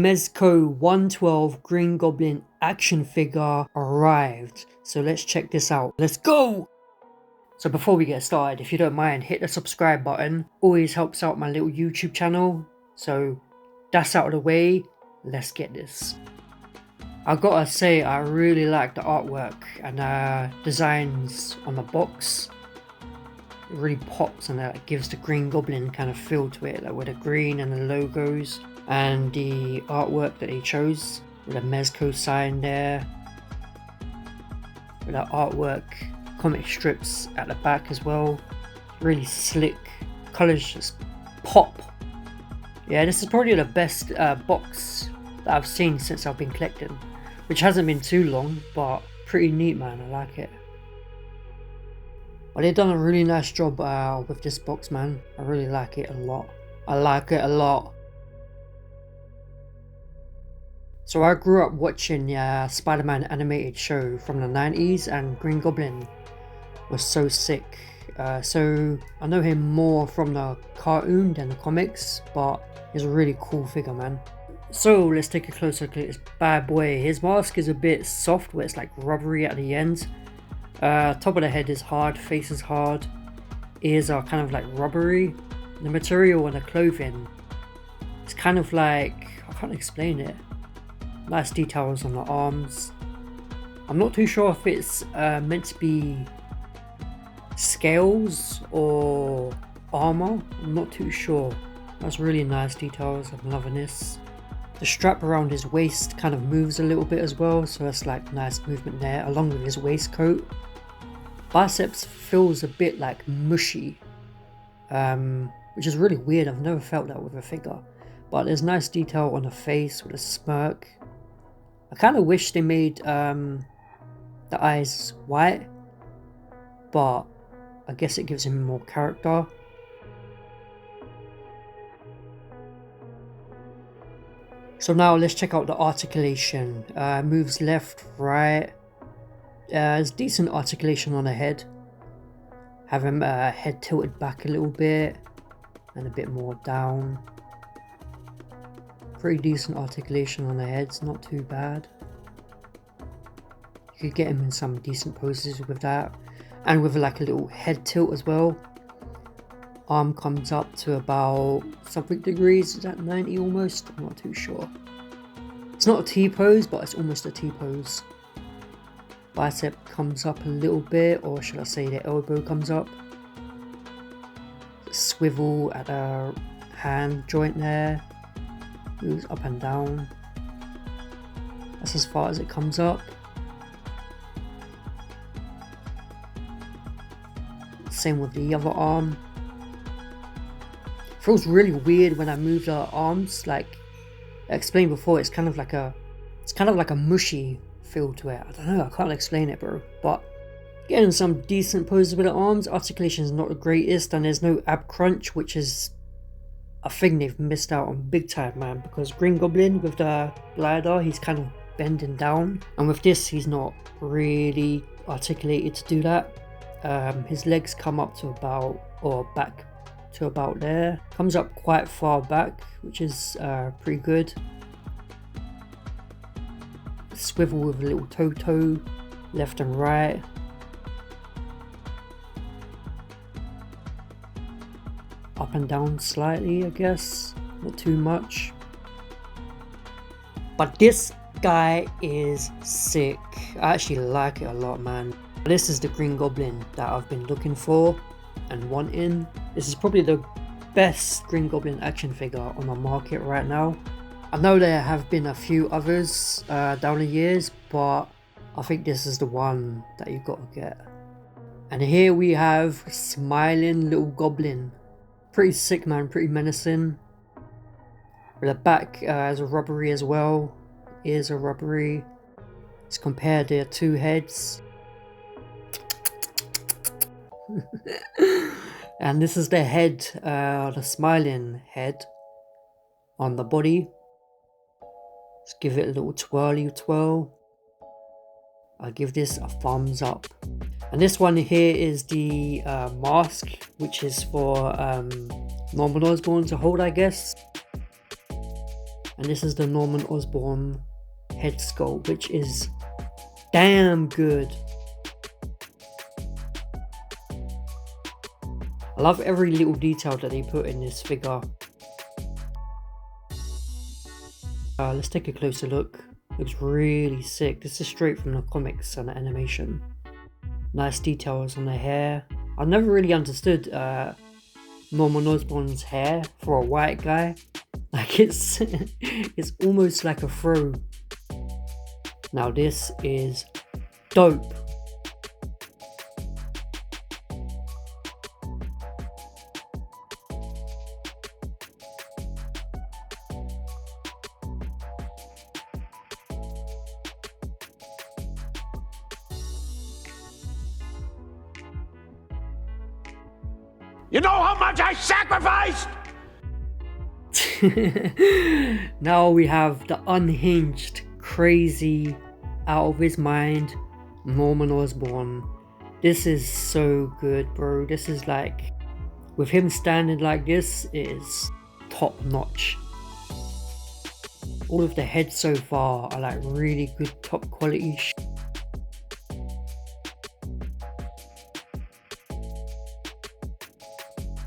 Mezco 112 Green Goblin action figure arrived. So let's check this out. Let's go! So before we get started, if you don't mind, hit the subscribe button. Always helps out my little YouTube channel. So that's out of the way. Let's get this. I gotta say, I really like the artwork and designs on the box. It really pops and it gives the Green Goblin kind of feel to it, like with the green and the logos. And the artwork that they chose with a Mezco sign there, with the artwork, comic strips at the back as well. Really slick, colors just pop. Yeah, this is probably the best box that I've seen since I've been collecting, which hasn't been too long, but pretty neat, man. I like it. But they've done a really nice job with this box, man. I really like it a lot. I like it a lot. So I grew up watching the Spider-Man animated show from the 90s, and Green Goblin was so sick. So I know him more from the cartoon than the comics, but he's a really cool figure, man. So let's take a closer look at this bad boy. His mask is a bit soft, where it's like rubbery at the end. Top of the head is hard, face is hard, ears are kind of like rubbery. The material on the clothing, it's kind of like, I can't explain it. Nice details on the arms. I'm not too sure if it's meant to be scales or armor. I'm not too sure. That's really nice details. I'm loving this. The strap around his waist kind of moves a little bit as well, so that's like nice movement there, along with his waistcoat. Biceps feels a bit like mushy, which is really weird. I've never felt that with a figure. But there's nice detail on the face with a smirk. I kind of wish they made the eyes white, but I guess it gives him more character. So now let's check out the articulation. Moves left, right. There's decent articulation on the head. Have him head tilted back a little bit and a bit more down. Pretty decent articulation on the head, it's not too bad. You could get him in some decent poses with that. And with like a little head tilt as well. Arm comes up to about something degrees, is that 90 almost? I'm not too sure. It's not a T-pose, but it's almost a T-pose. Bicep comes up a little bit, or should I say the elbow comes up. Swivel at a hand joint there. Moves up and down. That's as far as it comes up. Same with the other arm. Feels really weird when I move the arms. Like I explained before, it's kind of like a mushy feel to it. I don't know, I can't explain it, bro. But getting some decent poses with the arms. Articulation is not the greatest, and there's no ab crunch, which is a thing they've missed out on big time, man, because Green Goblin with the glider, he's kind of bending down, and with this he's not really articulated to do that. His legs come up to about, or back to about there, comes up quite far back, which is pretty good. Swivel with a little toe left and right. Up and down slightly, I guess, not too much. But this guy is sick. I actually like it a lot, man. This is the Green Goblin that I've been looking for and wanting. This is probably the best Green Goblin action figure on the market right now. I know there have been a few others down the years, but I think this is the one that you got to get. And here we have smiling little Goblin. Pretty sick, man, pretty menacing. With the back is a rubbery as well. Ears are rubbery. Let's compare their two heads. And this is the head, the smiling head on the body. Let's give it a little twirly twirl. I'll give this a thumbs up. And this one here is the mask, which is for normal Osborn to hold, I guess. And this is the Norman Osborn head sculpt, which is damn good. I love every little detail that they put in this figure. Let's take a closer look. Looks really sick. This is straight from the comics and the animation. Nice details on the hair. I've never really understood Norman Osborn's hair for a white guy. Like it's it's almost like a fro. Now this is dope. You know how much I sacrificed? Now we have the unhinged, crazy, out of his mind Norman Osborn. This is so good, bro. This is like, with him standing like this, it is top notch. All of the heads so far are like really good top quality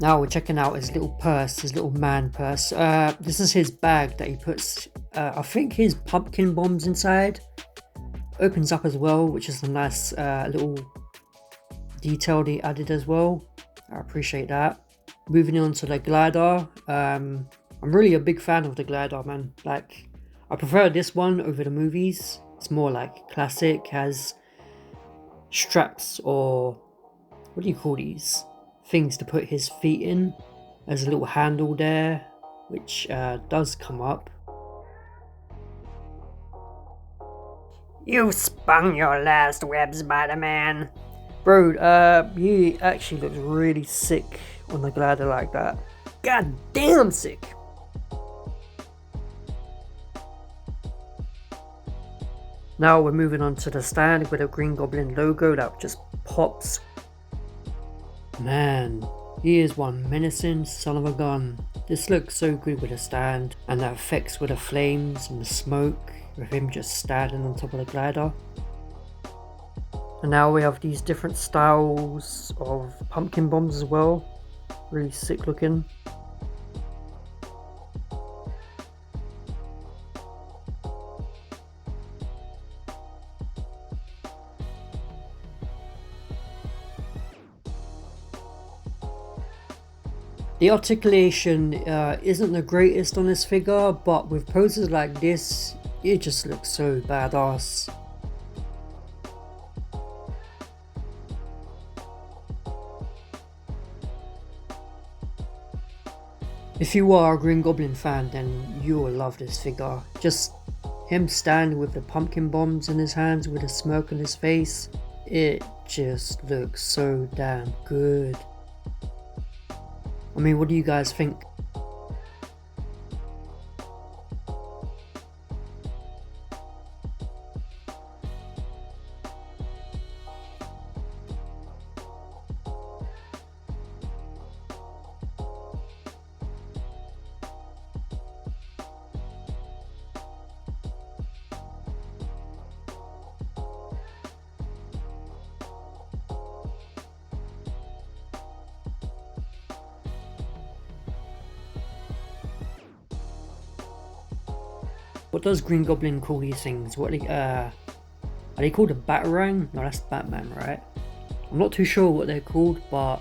Now we're checking out his little purse, his little man purse. This is his bag that he puts, I think, his pumpkin bombs inside. Opens up as well, which is a nice little detail they added as well. I appreciate that. Moving on to the glider. I'm really a big fan of the glider, man. Like, I prefer this one over the movies. It's more like classic, has straps, or what do you call these? Things to put his feet in. There's a little handle there, which does come up. You spun your last web, Spider-Man. Bro, he actually looks really sick on the glider like that. God damn sick. Now we're moving on to the stand with a Green Goblin logo that just pops. Man, he is one menacing son of a gun. This looks so good with the stand and the effects with the flames and the smoke, with him just standing on top of the glider. And now we have these different styles of pumpkin bombs as well. Really sick looking. The articulation isn't the greatest on this figure, but with poses like this, it just looks so badass. If you are a Green Goblin fan, then you will love this figure. Just him standing with the pumpkin bombs in his hands with a smirk on his face, it just looks so damn good. I mean, what do you guys think? What does Green Goblin call these things? What are they called a Batarang? No, that's Batman, right? I'm not too sure what they're called, but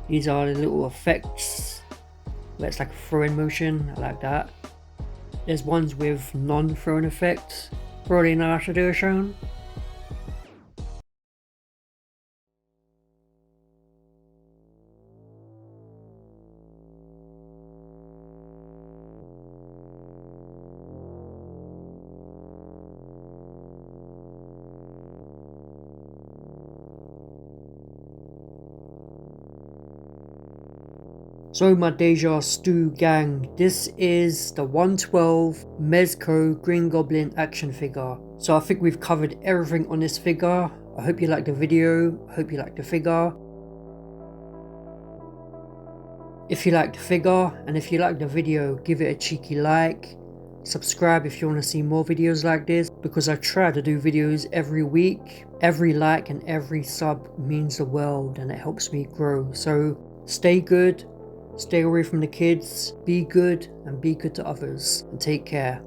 these are the little effects where it's like a throwing motion. I like that. There's ones with non-throwing effects. Probably not to do a show. So my Deja Stew gang, this is the 112 Mezco Green Goblin action figure. So I think we've covered everything on this figure. I hope you liked the video, I hope you liked the figure. If you liked the figure and if you liked the video, give it a cheeky like. Subscribe if you want to see more videos like this, because I try to do videos every week. Every like and every sub means the world and it helps me grow. So stay good, stay away from the kids, be good and be good to others, and take care.